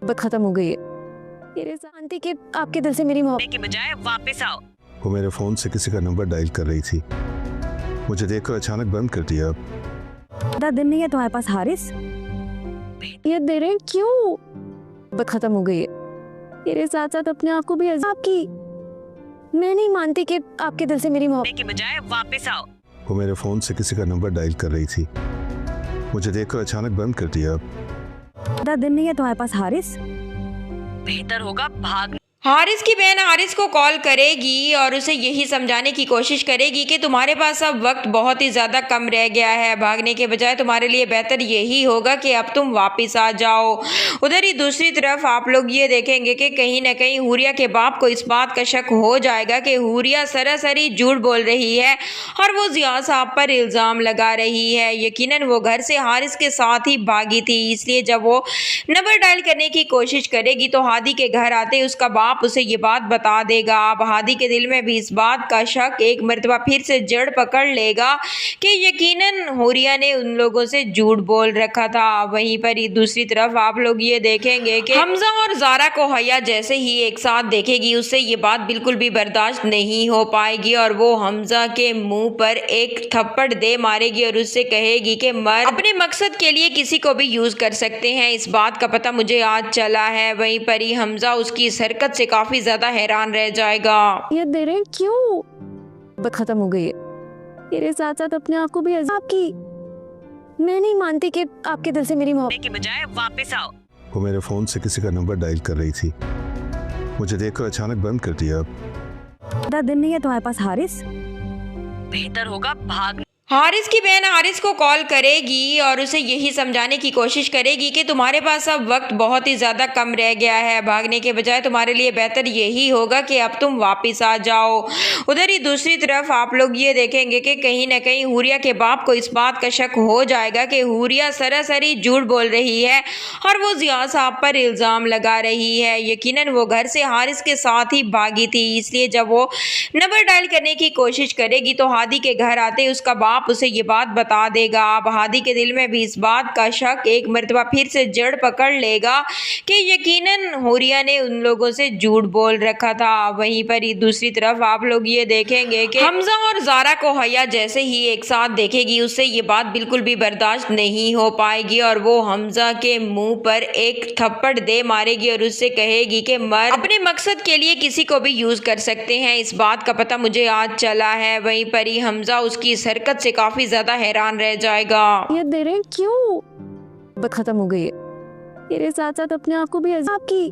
मोहब्बत खत्म हो गई है। मेरे शांति के आपके दिल से मेरी मोहब्बत के बजाय वापस आओ। वो मेरे फोन से किसी का नंबर डायल कर रही थी, मुझे देखकर अचानक बंद कर दिया। ज़्यादा दिन नहीं है तुम्हारे पास हारिस, ये दे रहे हैं क्यों? मोहब्बत खत्म हो गई है। मेरे साथ साथ अपने आप को भी आपकी मैं नहीं मानती कि आपके दिल से मेरी मोहब्बत के बजाय वापस आओ। वो मेरे फोन से किसी का नंबर डायल कर रही थी, मुझे देखकर अचानक बंद कर दिया। ज़्यादा दिन नहीं है तुम्हारे पास हारिस, बेहतर होगा भाग। हारिस की बहन हारिस को कॉल करेगी और उसे यही समझाने की कोशिश करेगी कि तुम्हारे पास अब वक्त बहुत ही ज़्यादा कम रह गया है, भागने के बजाय तुम्हारे लिए बेहतर यही होगा कि अब तुम वापस आ जाओ। उधर ही दूसरी तरफ आप लोग ये देखेंगे कि कहीं ना कहीं हुरिया के बाप को इस बात का शक हो जाएगा कि हुरिया सरासरी झूठ बोल रही है और वो जिया साहब पर इल्ज़ाम लगा रही है। यकीनन वो घर से हारिस के साथ ही भागी थी, इसलिए जब वो नंबर डायल करने की कोशिश करेगी तो हादी के घर आते उसका बाप उसे ये बात बता देगा। अब हादी के दिल में भी इस बात का शक एक मर्तबा फिर से जड़ पकड़ लेगा कि यकीनन हुरिया ने उन लोगों से झूठ बोल रखा था। वहीं पर ही दूसरी तरफ आप लोग ये देखेंगे कि हमजा और ज़ारा को हया जैसे ही एक साथ देखेगी उससे ये बात बिल्कुल भी बर्दाश्त नहीं हो पाएगी और वो हमजा के मुंह पर एक थप्पड़ दे मारेगी और उससे कहेगी कि मर्द अपने मकसद के लिए किसी को भी यूज कर सकते हैं, इस बात का पता मुझे आज चला है। वहीं पर ही हमजा उसकी इस हरकत से काफी ज्यादा हैरान रह जाएगा। ये दे रहे हैं क्यों? मोहब्बत खत्म हो गई है। मेरे साथ साथ अपने आप को भी आपकी मैं नहीं मानती कि आपके दिल से मेरी मोहब्बत के बजाय वापस आओ। वो मेरे फोन से किसी का नंबर डायल कर रही थी, मुझे देखकर अचानक बंद कर दिया। ज़्यादा दिन नहीं है तुम्हारे पास हारिस, बेहतर होगा भाग। हारिस की बहन हारिस को कॉल करेगी और उसे यही समझाने की कोशिश करेगी कि तुम्हारे पास अब वक्त बहुत ही ज़्यादा कम रह गया है, भागने के बजाय तुम्हारे लिए बेहतर यही होगा कि अब तुम वापस आ जाओ। उधर ही दूसरी तरफ आप लोग ये देखेंगे कि कहीं ना कहीं हुरिया के बाप को इस बात का शक हो जाएगा कि हुरिया सरासरी झूठ बोल रही है और वो जिया साहब पर इल्ज़ाम लगा रही है। यकीनन वो घर से हारिस के साथ ही भागी थी, इसलिए जब वो नंबर डायल करने की कोशिश करेगी तो हादी के घर आते उसका बाप उसे ये बात बता देगा। अब हादी के दिल में भी इस बात का शक एक मर्तबा फिर से जड़ पकड़ लेगा कि यकीनन हुरिया ने उन लोगों से झूठ बोल रखा था। वहीं पर ही दूसरी तरफ आप लोग ये देखेंगे कि हमजा और ज़ारा को हया जैसे ही एक साथ देखेगी उससे ये बात बिल्कुल भी बर्दाश्त नहीं हो पाएगी और वो हमजा के मुंह पर एक थप्पड़ दे मारेगी और उससे कहेगी कि मर्द अपने मकसद के लिए किसी को भी यूज कर सकते हैं, इस बात का पता मुझे आज चला है। वहीं पर ही हमजा उसकी इस हरकत से काफी ज्यादा हैरान रह जाएगा। ये दे रहे हैं क्यों? मोहब्बत खत्म हो गई है। मेरे साथ साथ अपने आप को भी आपकी